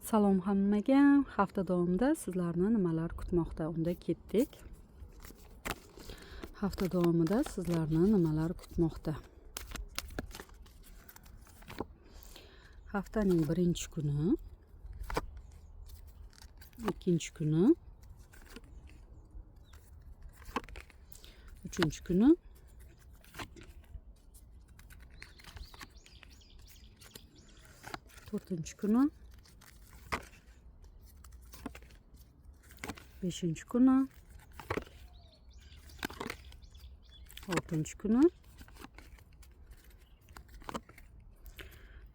Salom hammaga. Hafta davomida sizlarni nimalar kutmoqda? Unda ketdik. Hafta davomida sizlarni nimalar kutmoqda? Haftaning birinchi kuni, ikkinchi kuni, uchinchi kuni, to'rtinchi kuni, beshinchi kuni, oltinchi kuni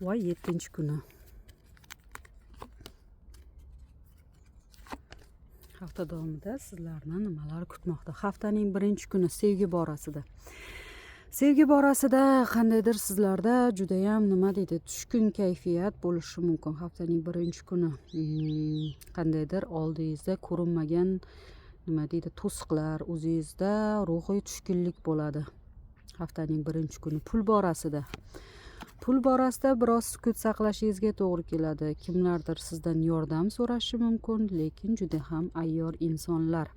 va yettinchi kuni. Hafta davomida sizlarni nimalar kutmoqda? Haftaning birinchi kuni sevgi borasida. Sevgi borasida qandaydir sizlarda judayam nima deydi, tushkun kayfiyat bo'lishi mumkin. Haftaning birinchi kuni qandaydir oldingizda ko'rinmagan nima deydi, to'siqlar, o'zingizda ruhiy tushkunlik bo'ladi. Haftaning birinchi kuni pul borasida. Pul borasida biroz sukut saqlashingizga to'g'ri keladi. Kimlardir sizdan yordam so'rashi mumkin, lekin juda ham ayyor insonlar.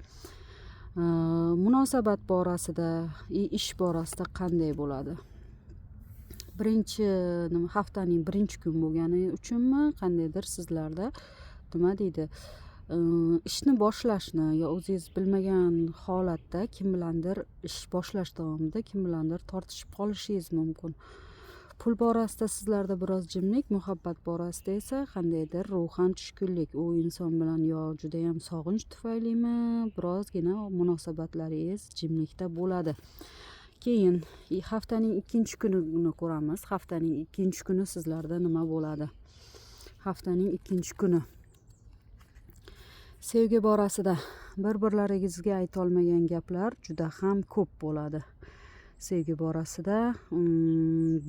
Munosabat borasida, ish borasida qanday bo'ladi? Haftaning birinchi kun bo'lgani uchunmi qandaydir sizlarda nima deydi, ishni boshlashni yo o'zingiz bilmagan holatda kim bilandir ish boshlash davomida kim bilandir tortishib qolishingiz mumkin. Pul borasida sizlarda biroz jimlik, muhabbat borasida esa qandaydir ruhan tushkunlik. U inson bilan yo judayam sog'inch tufaylimi, birozgina munosabatlaringiz jimlikda bo'ladi. Keyin haftaning ikkinchi kunini ko'ramiz. Haftaning ikkinchi kuni sizlarda nima bo'ladi? Haftaning ikkinchi kuni sevgi borasida bir-birlaringizga ayta olmagan gaplar juda ham ko'p bo'ladi. Sevgi borasida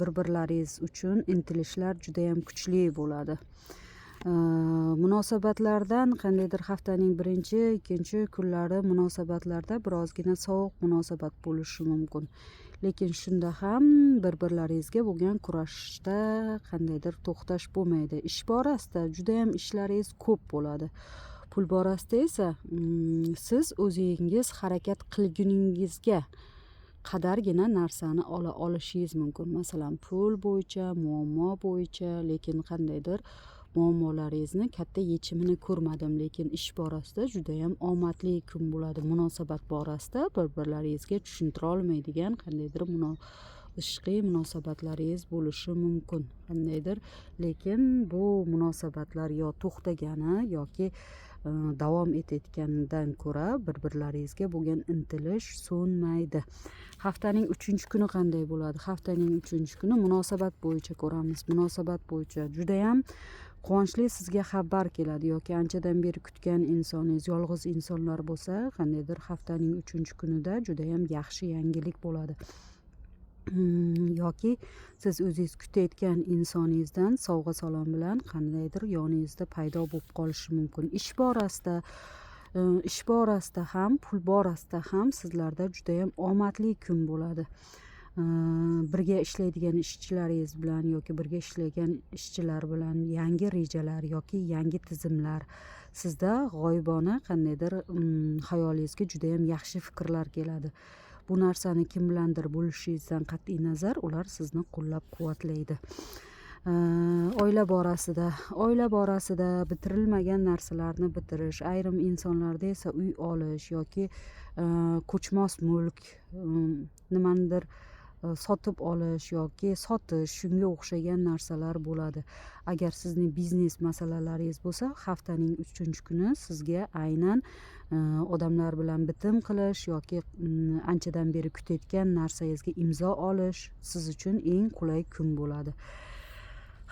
bir-birlaringiz uchun intilishlar juda ham kuchli bo'ladi. Munosabatlardan qandaydir haftaning birinchi, ikkinchi kunlari munosabatlarda birozgina sovuq munosabat bo'lishi mumkin. Lekin shunda ham bir-birlaringizga bo'lgan kurashishda qandaydir to'xtash bo'lmaydi. Ish borasida juda ham ishlaringiz ko'p bo'ladi. Pul borasida esa siz o'zingiz harakat qilguningizga qadargina narsani olishingiz mumkin. Masalan, pul bo'yicha, muammo bo'yicha, lekin qandaydir muammolaringizni katta yechimini ko'rmadim, lekin ish borasida juda ham omadli kun bo'ladi. Munosabat borasida bir-birlaringizga tushuntira olmaydigan qandaydir ishqiy munosabatlaringiz bo'lishi mumkin. Qandaydir, lekin bu munosabatlar yo to'xtagani yoki davom etayotganidan ko'ra bir-birlaringizga bo'lgan intilish so'nmaydi. Haftaning uchinchi kuni qanday bo'ladi? Haftaning uchinchi kuni munosabat bo'yicha ko'ramiz. Munosabat bo'yicha judayam quvonchli sizga xabar keladi yoki anchadan beri kutgan insoningiz, yolg'iz insonlar bo'lsa, qandaydir haftaning uchinchi kunida judayam yaxshi yangilik bo'ladi. Yoki siz o'zingiz kutayotgan insoningizdan sovg'a salom bilan qandaydir yoningizda paydo bo'lib qolishi mumkin. Ish borasida ham, pul borasida ham sizlarda juda ham omadli kun bo'ladi. Birga ishlaydigan ishchilaringiz bilan yoki birga ishlagan ishchilar bilan yangi rejalar yoki yangi tizimlar, sizda g'oyibona qandaydir xayolingizga juda ham yaxshi fikrlar keladi. Bu narsani kim bilandir bo'lishingizdan qat'iy nazar, ular sizni qo'llab-quvvatlaydi. Oila borasida bitirilmagan narsalarni bitirish, ayrim insonlarda esa uy olish yoki ko'chmas mulk, nimanidir sotib olish yoki sotish, shunga o'xshagan narsalar bo'ladi. Agar sizning biznes masalalaringiz bo'lsa, haftaning uchinchi kuni sizga aynan odamlar bilan bitim qilish yoki anchadan beri kutayotgan narsangizga imzo olish siz uchun eng qulay kun bo'ladi.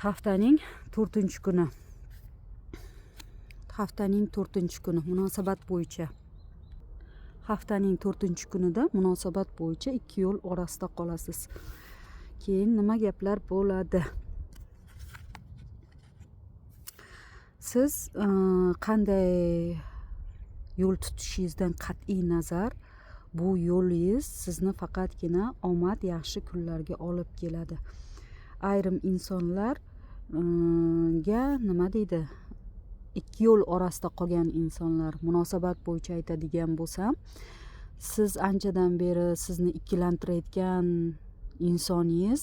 Haftaning to'rtinchi kuni munosabat bo'yicha. Haftaning to'rtinchi kunida munosabat bo'yicha ikki yo'l orasida qolasiz. Keyin nima gaplar bo'ladi? Siz qanday yo'l tutishingizdan qat'iy nazar, bu yo'lingiz sizni faqatgina omad, yaxshi kunlarga olib keladi. Ayrim insonlar ga nima deydi, ikki yo'l orasida qolgan insonlar munosabat bo'yicha aytadigan bo'lsam, siz anchadan beri sizni ikkilantirayotgan insoningiz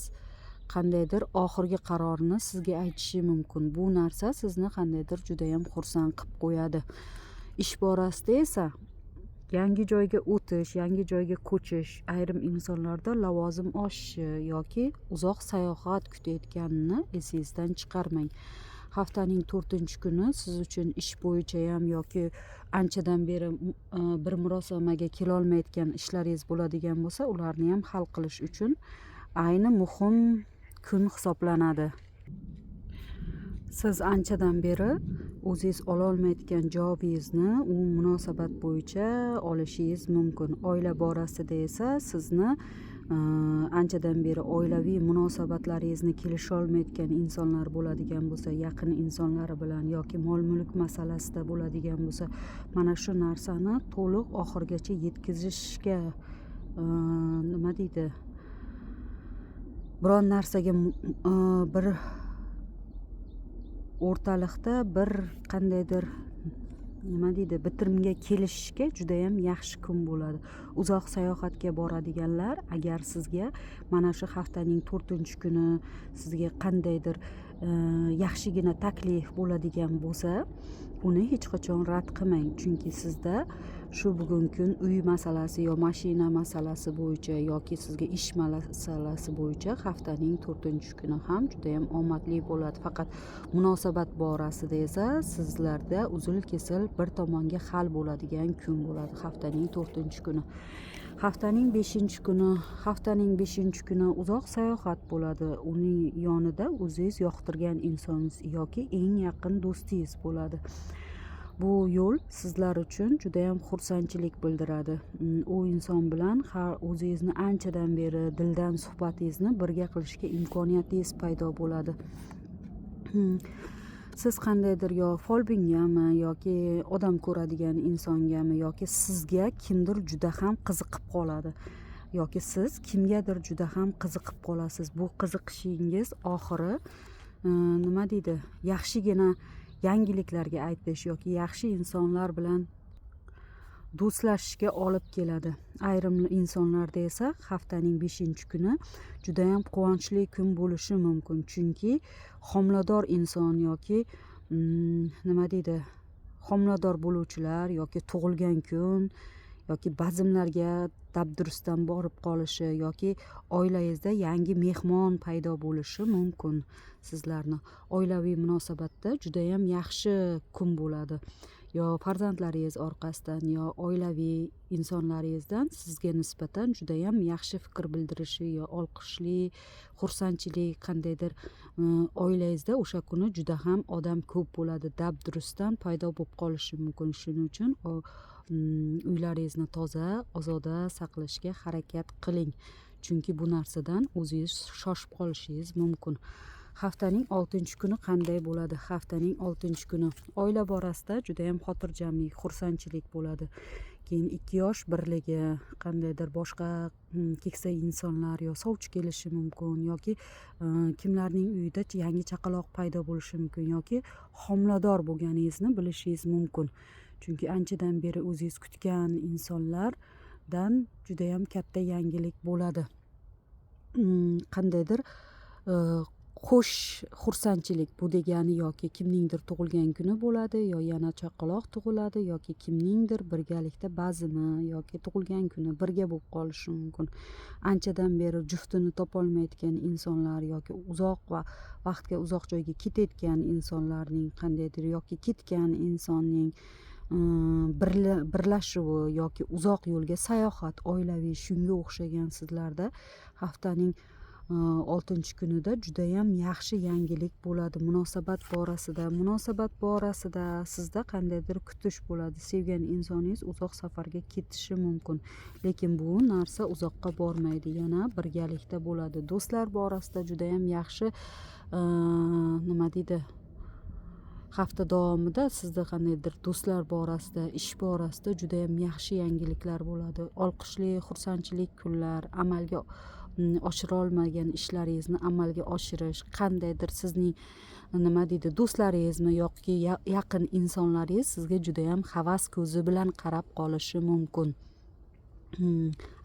qandaydir oxirgi qarorni sizga aytishi mumkin. Bu narsa sizni qandaydir judayam xursand qilib qo'yadi. Ish borasida esa yangi joyga o'tish, yangi joyga ko'chish, ayrim insonlarda lavozim oshishi yoki uzoq sayohat kutayotganini esingizdan chiqarmang. Haftaning 4-kuni siz uchun ish bo'yicha ham yoki anchadan beri bir murosamaga kelolmayotgan ishlaringiz bo'ladigan bo'lsa, ularni ham hal qilish uchun ayni muhim kun hisoblanadi. Siz anchadan beri o'zingiz ololmayotgan javobingizni u munosabat bo'yicha olishingiz mumkin. Oila borasida esa sizni anchadan beri oilaviy munosabatlaringizni kelisholmayotgan insonlar bo'ladigan bo'lsa, yaqin insonlari bilan yoki mol-mulk masalasida bo'ladigan bo'lsa, mana shu narsani to'liq oxirigacha yetkazishga nima deydi? Biron narsaga bir o'rtalikda bir qandaydir nima deydi, bitimga kelishishga juda ham yaxshi kun bo'ladi. Uzoq sayohatga boradiganlar agar sizga mana shu haftaning 4-kuni sizga qandaydir yaxshigina taklif bo'ladigan bo'lsa, uni hech qachon rad qilmang, chunki sizda shu bugungi kun uy masalasi yo mashina masalasi bo'yicha yoki sizga ish masalasi bo'yicha haftaning 4-kuni ham juda ham omadli bo'ladi. Faqat munosabat borasida esa sizlarda uzil-kesil bir tomonga hal bo'ladigan kun bo'ladi haftaning 4-kuni. Haftaning 5-kuni uzoq sayohat bo'ladi. Uning yonida o'zingiz yoqtirgan insoningiz yoki eng yaqin do'stingiz bo'ladi. Bu yo'l sizlar uchun juda ham xursandchilik bildiradi. U inson bilan o'zingizni anchadan beri dildan suhbatingizni birga qilishga imkoniyatingiz paydo bo'ladi. Siz qandaydir yo folbingami yoki odam ko'radigan insongami yoki sizga kimdir juda ham qiziqib qoladi yoki siz kimgadir juda ham qiziqib qolasiz. Bu qiziqishingiz oxiri nima deydi, yaxshigina yangiliklarga aytish yoki yaxshi insonlar bilan do'stlashishga olib keladi. Ayrim insonlarda esa haftaning 5-kuni juda ham quvonchli kun bo'lishi mumkin, chunki homilador inson yoki nima deydi, homilador bo'luvchilar yoki tug'ilgan kun yoki bazmlarga dabdurustdan borib qolishi yoki oilangizda yangi mehmon paydo bo'lishi mumkin. Sizlarni oilaviy munosabatda juda ham yaxshi kun bo'ladi. Yo farzandlaringiz orqasidan yo oilaviy insonlaringizdan sizga nisbatan juda ham yaxshi fikr bildirishi yo olqishli, xursandchilik qandaydir oilangizda o'sha kuni juda ham odam ko'p bo'ladi. Dabdurustdan paydo bo'lib qolishi mumkin. Shuning uchun uylaringizni toza, ozoda saqlashga harakat qiling. Chunki bu narsadan o'zingiz shoshib qolishingiz mumkin. Haftaning 6-kuni qanday bo'ladi? Haftaning 6-kuni oila borasida juda ham xotirjamlik, xursandchilik bo'ladi. Keyin 2 yosh birligi, qandaydir boshqa keksa insonlar yo sovchi kelishi mumkin yoki kimlarning uyida yangi chaqaloq paydo bo'lishi mumkin yoki homilador bo'lganingizni bilishingiz mumkin. Chunki anchadan beri o'zingiz kutgan insonlardan juda ham katta yangilik bo'ladi. Qandaydir qo'sh xursandchilik bu degani yoki kimningdir tug'ilgan kuni bo'ladi yo yana chaqaloq tug'iladi yoki kimningdir birgalikda bazmi yoki tug'ilgan kuni birga bo'lib qolishi mumkin. Anchadan beri juftini topolmayotgan insonlar yoki uzoq vaqtga uzoq joyga ketayotgan insonlarning qandaydir yoki ketgan insonning birlashuvi yoki uzoq yo'lga sayohat, oilaviy shunga o'xshagan sizlarda haftaning 6-kunida juda ham yaxshi yangilik bo'ladi. Munosabat borasida sizda qandaydir kutish bo'ladi. Sevgan insoningiz uzoq safarga ketishi mumkin, lekin bu narsa uzoqqa bormaydi, yana birgalikda bo'ladi. Do'stlar borasida juda ham yaxshi nima deydi, hafta davomida sizda qandaydir do'stlar borasida, ish borasida juda ham yaxshi yangiliklar bo'ladi. Olqishli, xursandchilik kunlar, amalga oshira olmagan ishlaringizni amalga oshirish, qandaydir sizning nima deydi do'stlaringizmi yoki yaqin insonlaringiz sizga juda ham havas ko'zi bilan qarab qolishi mumkin.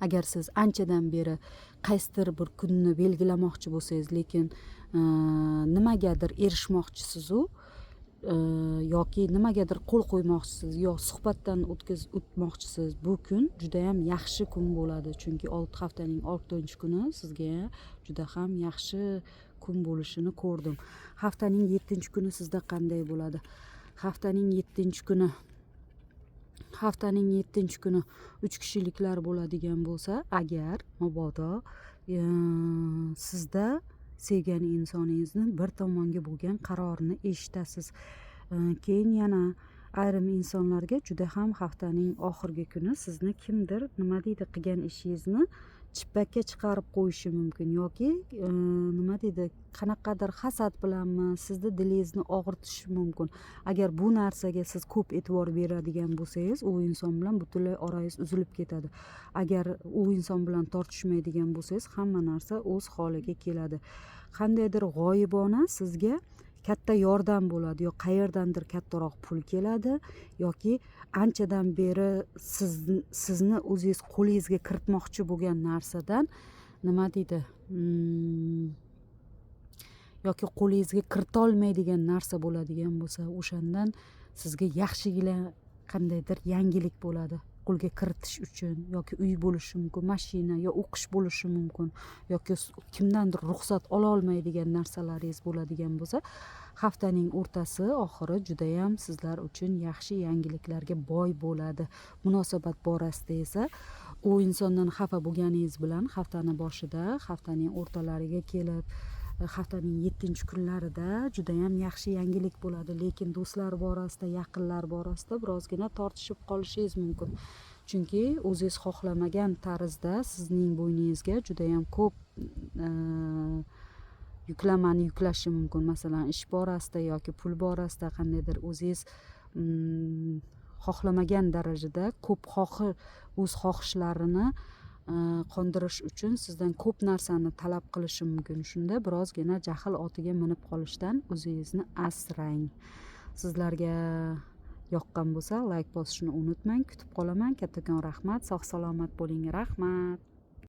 Agar siz anchadan beri qaysidir bir kunni belgilamoqchi bo'lsangiz, lekin nimagadir erishmoqchisiz-u yoki nimagadir qo'l qo'ymoqchisiz yo suhbatdan o'tmoqchisiz, bu kun juda ham yaxshi kun bo'ladi. Chunki haftaning 6-kuni sizga juda ham yaxshi kun bo'lishini ko'rdim. Haftaning 7-kuni sizda qanday bo'ladi? Haftaning 7-kuni 3 kishiliklar bo'ladigan bo'lsa, agar mabodo sizda sevgan insoningizni bir tomonga bo'lgan qarorini eshitasiz. Keyin yana ayrim insonlarga juda ham haftaning oxirgi kuni sizni kimdir nima deydi qilgan ishingizni chippakka chiqarib qo'yishi mumkin yoki nima deydi qanaqadir hasad bilanmi sizni dilingizni og'irtishi mumkin. Agar bu narsaga siz ko'p e'tibor beradigan bo'lsangiz, u inson bilan butunlay orangiz uzilib ketadi. Agar u inson bilan tortishmaydigan bo'lsangiz, hamma narsa o'z holiga keladi. Qandaydir g'oyibona sizga katta yordam bo'ladi, yo qayerdandir kattaroq pul keladi yoki anchadan beri sizni o'zingiz qo'lingizga kiritmoqchi bo'lgan narsadan nima deydi yoki qo'lingizga kiritolmaydigan narsa bo'ladigan bo'lsa, o'shandan sizga yaxshigina qandaydir yangilik bo'ladi. Qo'lga kiritish uchun yoki uy bo'lishi mumkin, mashina yo o'qish bo'lishi mumkin yoki kimdandir ruxsat ola olmaydigan narsalaringiz bo'ladigan bo'lsa, haftaning o'rtasi oxiri juda ham sizlar uchun yaxshi yangiliklarga boy bo'ladi. Munosabat borasida esa u insondan xafa bo'lganingiz bilan haftani boshida, haftaning o'rtalariga kelib haftaning 7-kunlarida juda ham yaxshi yangilik bo'ladi. Lekin do'stlar borasida, yaqinlar borasida birozgina tortishib qolishingiz mumkin. Chunki o'zingiz xohlamagan tarzda sizning bo'yningizga juda ham ko'p yuklamani yuklashi mumkin. Masalan, ish borasida yoki pul borasida qandaydir o'zingiz xohlamagan darajada ko'p o'z xohishlarini qondirish uchun sizdan ko'p narsani talab qilishi mumkin. Shunda birozgina jahl otiga minib qolishdan o'zingizni asrang. Sizlarga yoqqan bo'lsa, like bosishni unutmang. Kutib qolaman. Kattakon rahmat. Sog' salomat bo'ling. Rahmat.